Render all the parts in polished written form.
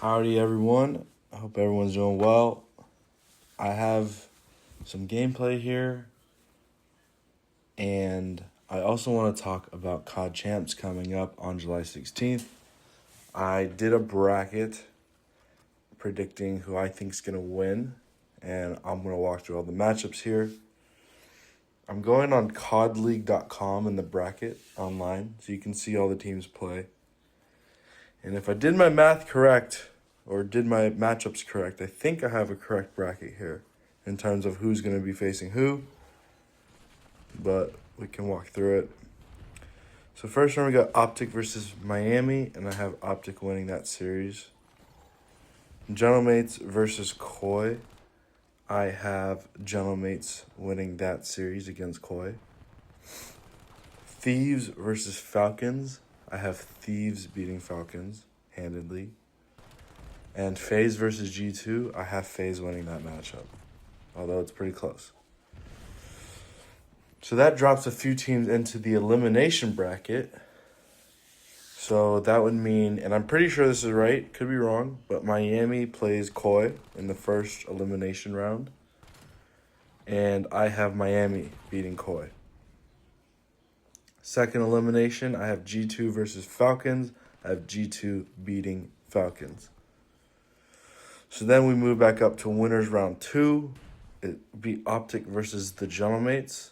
Howdy everyone, I hope everyone's doing well. I have some gameplay here, and I also want to talk about COD Champs coming up on July 16th. I did a bracket predicting who I think is going to win, and I'm going to walk through all the matchups here. I'm going on codleague.com in the bracket online, so you can see all the teams play. And if I did my math correct, or did my matchups correct, I think I have a correct bracket here in terms of who's going to be facing who. But we can walk through it. So first one, we got Optic versus Miami, and I have Optic winning that series. Gentlemates versus Koi. I have Gentlemates winning that series against Koi. Thieves versus Falcons. I have Thieves beating Falcons handedly. And FaZe versus G2, I have FaZe winning that matchup, although it's pretty close. So that drops a few teams into the elimination bracket. So that would mean, and I'm pretty sure this is right, could be wrong, but Miami plays Koi in the first elimination round. And I have Miami beating Koi. Second elimination, I have G2 versus Falcons. I have G2 beating Falcons. So then we move back up to winners round 2. It'd be Optic versus the Gentlemates.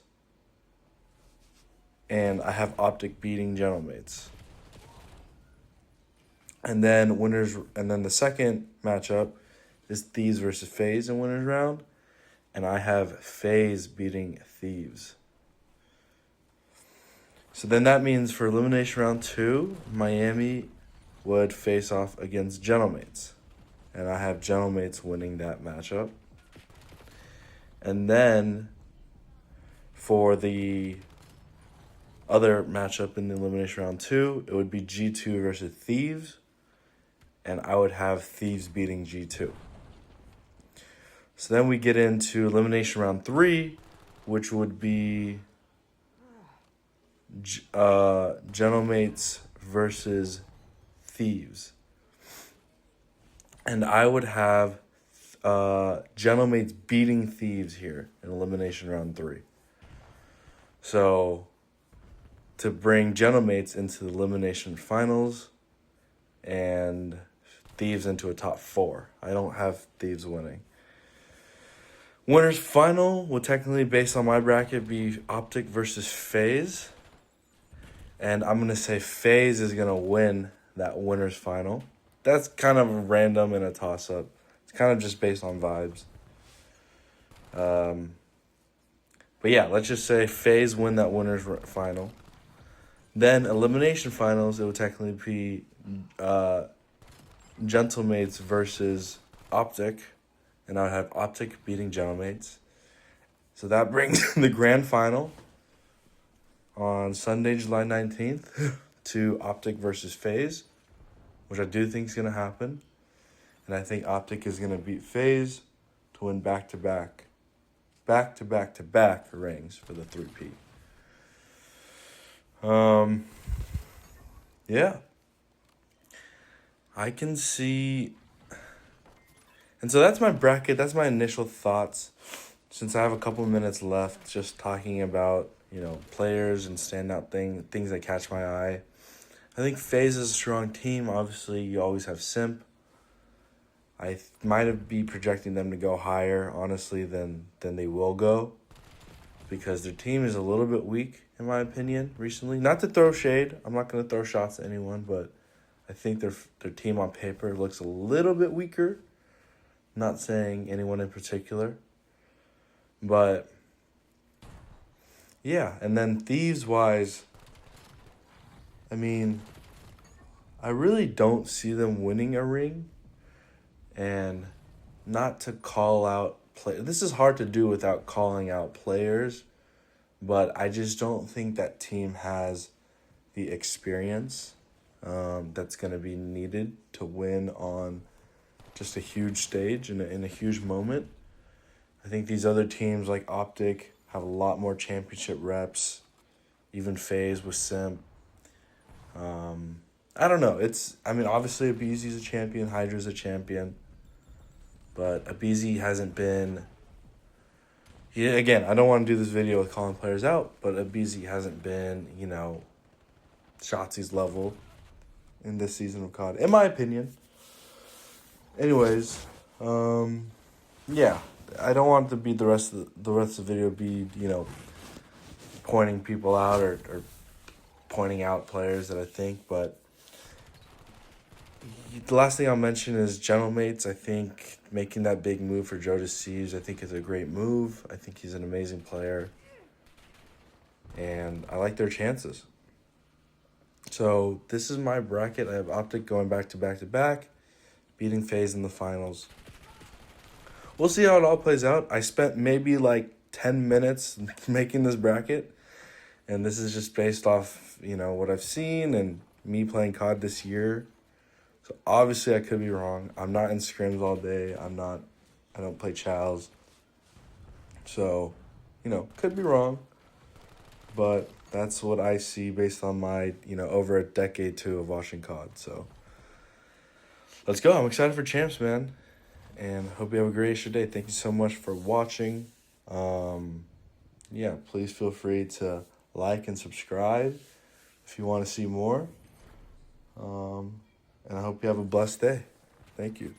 And I have Optic beating Gentlemates. And then the second matchup is Thieves versus FaZe in winners round. And I have FaZe beating Thieves. So then that means for elimination round 2, Miami would face off against Gentlemates. And I have Gentlemates winning that matchup. And then for the other matchup in the elimination round 2, it would be G2 versus Thieves. And I would have Thieves beating G2. So then we get into elimination round 3, which would be Gentlemates versus Thieves. And I would have Gentlemates beating Thieves here in elimination round 3. So to bring Gentlemates into the elimination finals and Thieves into a top 4. I don't have Thieves winning. Winners final would technically, based on my bracket, be Optic versus FaZe. And I'm going to say FaZe is going to win that winners final. That's kind of random and a toss-up. It's kind of just based on vibes. But yeah, let's just say FaZe win that winners final. Then elimination finals, it would technically be Gentlemates versus Optic. And I would have Optic beating Gentlemates. So that brings the grand final on Sunday, July 19th to Optic versus FaZe, which I do think is going to happen. And I think Optic is going to beat FaZe to win back-to-back rings for the 3P. Yeah. I can see... And so that's my bracket. That's my initial thoughts. Since I have a couple of minutes left, just talking about, players and standout things that catch my eye. I think FaZe is a strong team. Obviously, you always have Simp. I might be projecting them to go higher, honestly, than they will go. Because their team is a little bit weak, in my opinion, recently. Not to throw shade. I'm not going to throw shots at anyone, but I think their team on paper looks a little bit weaker. Not saying anyone in particular. But, yeah. And then Thieves-wise, I mean, I really don't see them winning a ring. And not to call out this is hard to do without calling out players, but I just don't think that team has the experience that's going to be needed to win on just a huge stage in a huge moment. I think these other teams like Optic have a lot more championship reps, even FaZe with Simp. I don't know. I mean, obviously Abizi's a champion, Hydra's a champion, but Abizi hasn't been. Yeah, again, I don't want to do this video with calling players out, but Abizi hasn't been, Shotzi's level in this season of COD, in my opinion. Anyways, yeah, I don't want to be the rest of the video be pointing people out or pointing out players that I think, but the last thing I'll mention is General Mates. I think making that big move for Joe Deceives, I think is a great move. I think he's an amazing player, and I like their chances. So this is my bracket. I have Optic going back to back, beating FaZe in the finals. We'll see how it all plays out. I spent maybe like 10 minutes making this bracket, and this is just based off, what I've seen and me playing COD this year. So obviously I could be wrong. I'm not in scrims all day. I don't play chows. So, could be wrong. But that's what I see based on my, over a decade too of watching COD. So let's go. I'm excited for champs, man. And hope you have a great extra day. Thank you so much for watching. Yeah, please feel free to like and subscribe if you want to see more. And I hope you have a blessed day. Thank you.